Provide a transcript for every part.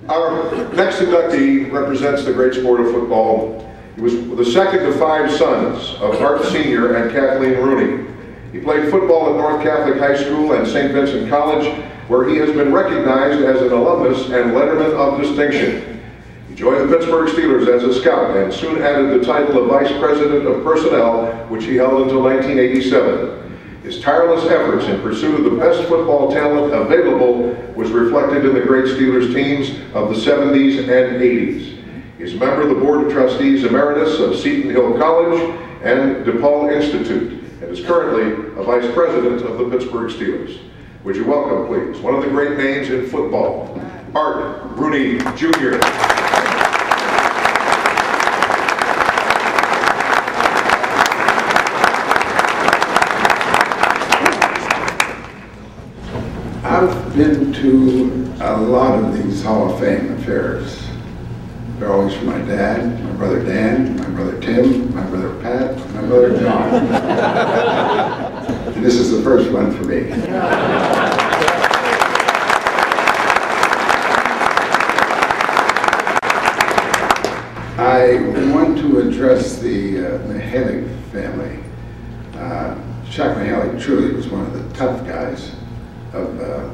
Our next inductee represents the great sport of football. He was the second of 5 sons of Art Sr. and Kathleen Rooney. He played football at North Catholic High School and St. Vincent College, where he has been recognized as an alumnus and letterman of distinction. He joined the Pittsburgh Steelers as a scout and soon added the title of Vice President of Personnel, which he held until 1987. His tireless efforts in pursuit of the best football talent available was reflected in the great Steelers teams of the 70s and 80s. He is a member of the Board of Trustees Emeritus of Seton Hill College and DePaul Institute, and is currently a Vice President of the Pittsburgh Steelers. Would you welcome, please, one of the great names in football, Art Rooney, Jr. I've been to a lot of these Hall of Fame affairs. They're always for my dad, my brother Dan, my brother Tim, my brother Pat, my brother John. And this is the first one for me. I want to address the Mihalik family. Chuck Mihalik truly was one of the tough guys of the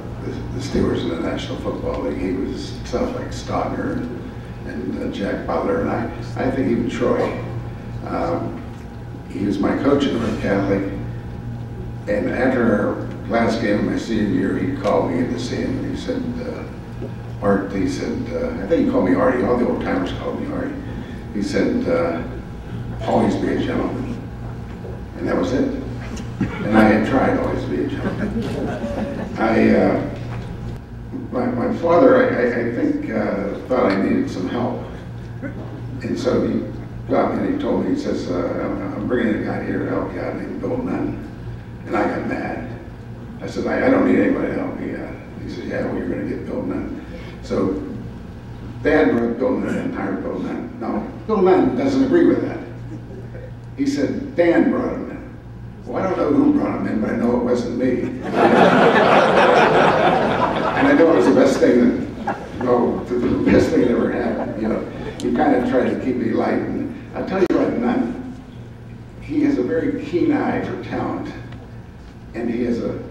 Steelers in the National Football League. He was tough like Stodner and Jack Butler, and I think even Troy. He was my coach at North Catholic, and after our last game of my senior year, he called me in to see him, and he said, Art, he said, I think he called me Artie, all the old timers called me Artie. He said, always be a gentleman. And that was it. And I had tried always to be a gentleman. My father, I think, thought I needed some help. And so he got me and he told me, he says, I'm bringing a guy here to help you out named Bill Nunn. And I got mad. I said, I don't need anybody to help me out. He said, yeah, well, you're going to get Bill Nunn. So Dad brought Bill Nunn and hired Bill Nunn. No, Bill Nunn doesn't agree with that. He said, Dan brought him in. Well, I don't know who brought him in, but I know it wasn't me. And I know it was the best thing the best thing that ever happened. You know, he kind of tried to keep me light. And I'll tell you what, Nunn, he has a very keen eye for talent, and he has a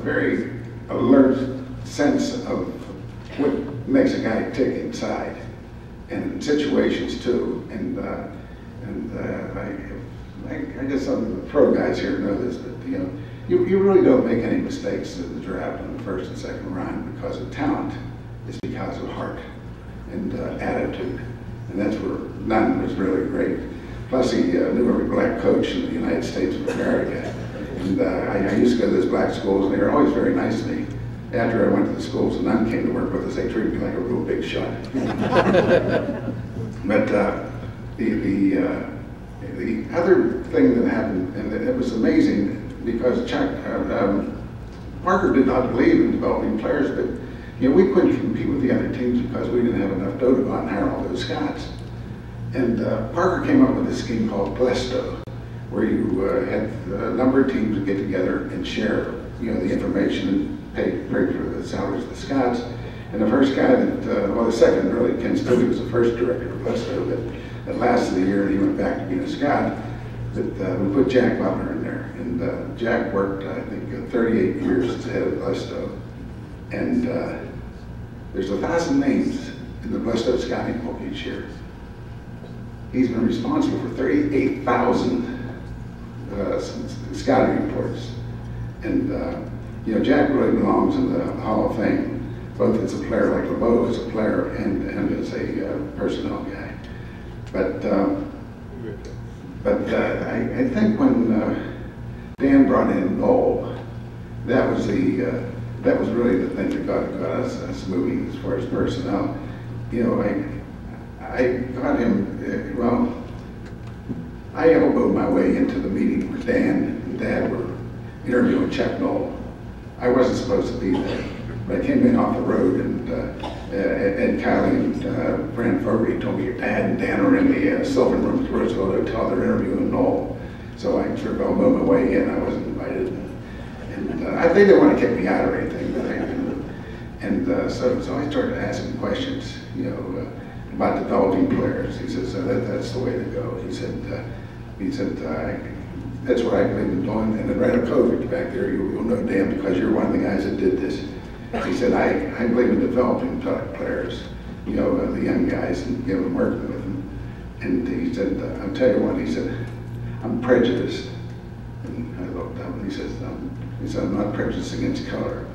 very alert sense of what makes a guy tick inside, and situations too. And I guess some of the pro guys here know this, but you know, you really don't make any mistakes in the draft in the first and second round because of talent. It's because of heart and attitude, and that's where Nunn was really great. Plus, he knew every black coach in the United States of America, and I used to go to those black schools, and they were always very nice to me. After I went to the schools and Nunn came to work with us, they treated me like a real big shot. But the other thing that happened, and it was amazing, because Chuck, Parker did not believe in developing players, but you know, we couldn't compete with the other teams because we didn't have enough dough to go out and hire all those scouts. And Parker came up with this scheme called Blesto, where you had a number of teams get together and share, you know, the information and pay for the salaries of the scouts. And the first guy that, well, the second really, Ken Stilley was the first director of Blesto, that lasted a year and he went back to being a scout. But we put Jack Butler in there, and Jack worked, I think, 38 years as head of Blesto. And there's 1,000 names in the Blesto scouting book each year. He's been responsible for 38,000 scouting reports. And you know, Jack really belongs in the Hall of Fame, both as a player like LeBeau, as a player and as a personnel guy. But I think when Dan brought in Noel, that was really the thing that got us moving as far as personnel. You know, I got him, well, I elbowed my way into the meeting where Dan and Dad were interviewing Chuck Noll. I wasn't supposed to be there, but I came in off the road, and Ed Kiley and Fran Fogarty told me your Dad and Dan are in the Sylvan Room at the Roosevelt Hotel. They're interviewing Noel. So I sort of elbowed my way in. I wasn't invited. And I think they want to kick me out or anything, but and So I started asking questions, about developing players. He says, that's the way to go. He said, that's what I believe in doing. And then Radakovic back there, you'll know damn because you're one of the guys that did this. He said, I believe in developing players, the young guys, and working with them. And he said, I'll tell you what, he said, I'm prejudiced. And I looked up and he said, I'm not prejudiced against color.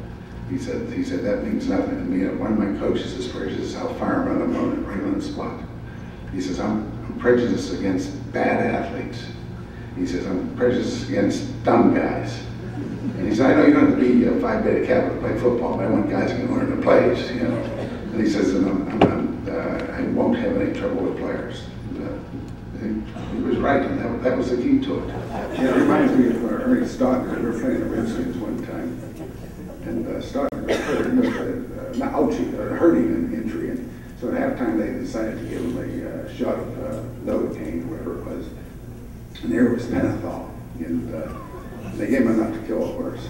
He said, that means nothing to me. One of my coaches is prejudiced. I'll fire him on the moment, right on the spot. He says, I'm prejudiced against bad athletes. He says, I'm prejudiced against dumb guys. And he said, I know you don't have to be a Phi Beta Kappa to play football, but I want guys who can learn the plays, And he says, and I won't have any trouble with players. He was right, and that was the key to it. It reminds me of Ernie Stodner. We were playing the Redskins one time. And Stodner got hurt, a hurting injury. And so at halftime, they decided to give him a shot of Novocaine, whatever it was. And there was Pentothal. And they gave him enough to kill a horse.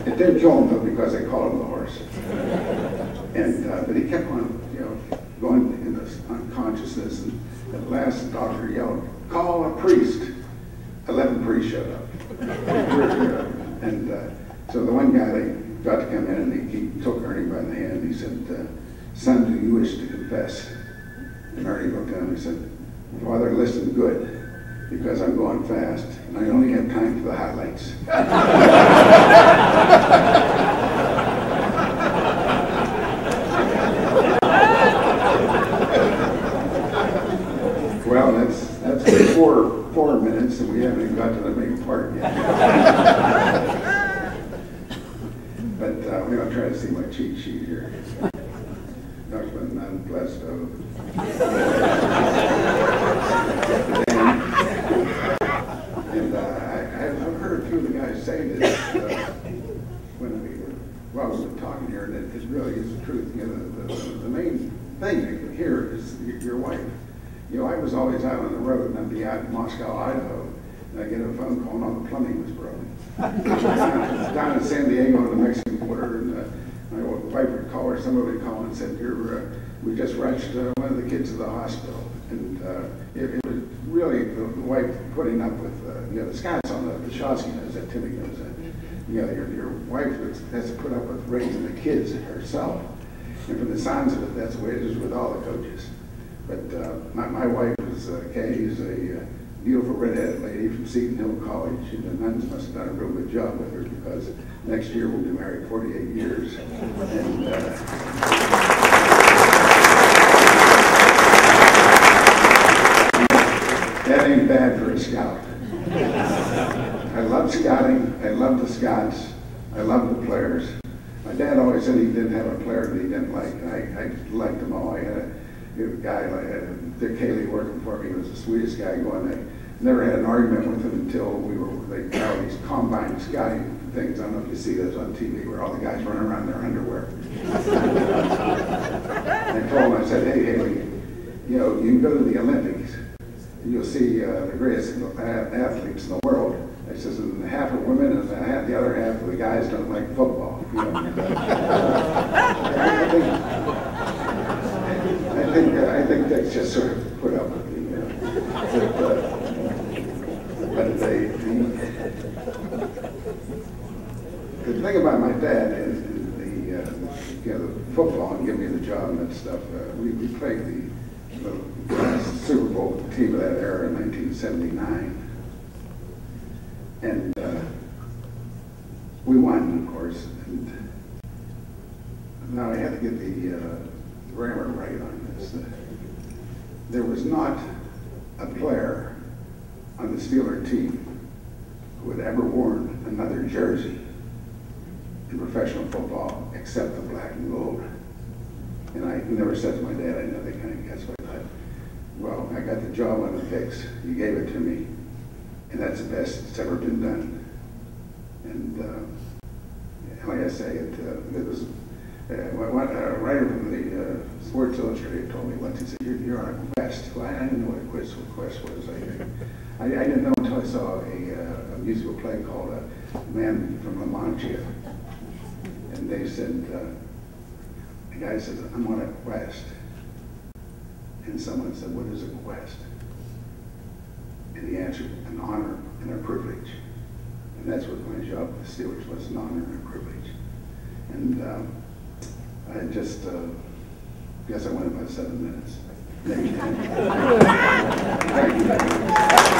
It didn't kill him, though, because they called him the horse. And but he kept on, going into unconsciousness. And at last, the doctor yelled, "Call a priest." 11 priests showed up. And so the one guy, they got to come in, and he took Ernie by the hand. He said, "Son, do you wish to confess?" And Ernie looked at him and said, "Father, listen good, because I'm going fast, and I only have time for the highlights." Well, that's 4 minutes, and we haven't even got to the main part yet. But we're going to try to see my cheat sheet here. Dr. Plesto. And I've heard a few of the guys say this when we were talking here, and it really is the truth. The main thing you can hear is your wife. I was always out on the road, and I'd be out in Moscow, Idaho, and I'd get a phone call, and all the plumbing was broken. Down in San Diego on the Mexican border, and my wife would call, or somebody would call and said, we just rushed one of the kids to the hospital. And it was really the wife putting up with, the Scots on the Shawsky knows that, Timmy knows that. Your wife has to put up with raising the kids herself. And from the sounds of it, that's the way it is with all the coaches. But my wife is Kay, is a beautiful redheaded lady from Seton Hill College. And the nuns must have done a real good job with her, because next year we'll be married 48 years. And that ain't bad for a scout. I love scouting. I love the Scots. I love the players. My dad always said he didn't have a player that he didn't like. I liked them all. I had a guy like Dick Haley working for me. He was the sweetest guy going. I never had an argument with him until they had these combine scouting things. I don't know if you see those on TV where all the guys run around in their underwear. I told him, I said, "Hey Haley, you can go to the Olympics and you'll see the greatest athletes in the world." I says, "And half are women, and the other half of the guys don't like football." I think that's just sort of put up with me. But the thing about my dad is the football and giving me the job and that stuff. We played the last Super Bowl team of that era in 1979. And we won, of course. And now I had to get the grammar right on this. There was not a player on the Steeler team who had ever worn another jersey in professional football except the black and gold. And I never said to my dad, I know they kind of guessed, but I thought, well, I got the job on the fix. You gave it to me. And that's the best that's ever been done. And like I say, it was, a writer from the Sports Illustrated told me once, he said, you're on a quest. Well, I didn't know what a quest was. I didn't know until I saw a musical play called Man from La Mancha. And And they said, the guy says, I'm on a quest. And someone said, what is a quest? And he answered, an honor and a privilege. And that's what my job with the Steelers was, an honor and a privilege. And I just guess I went about 7 minutes. Thank you.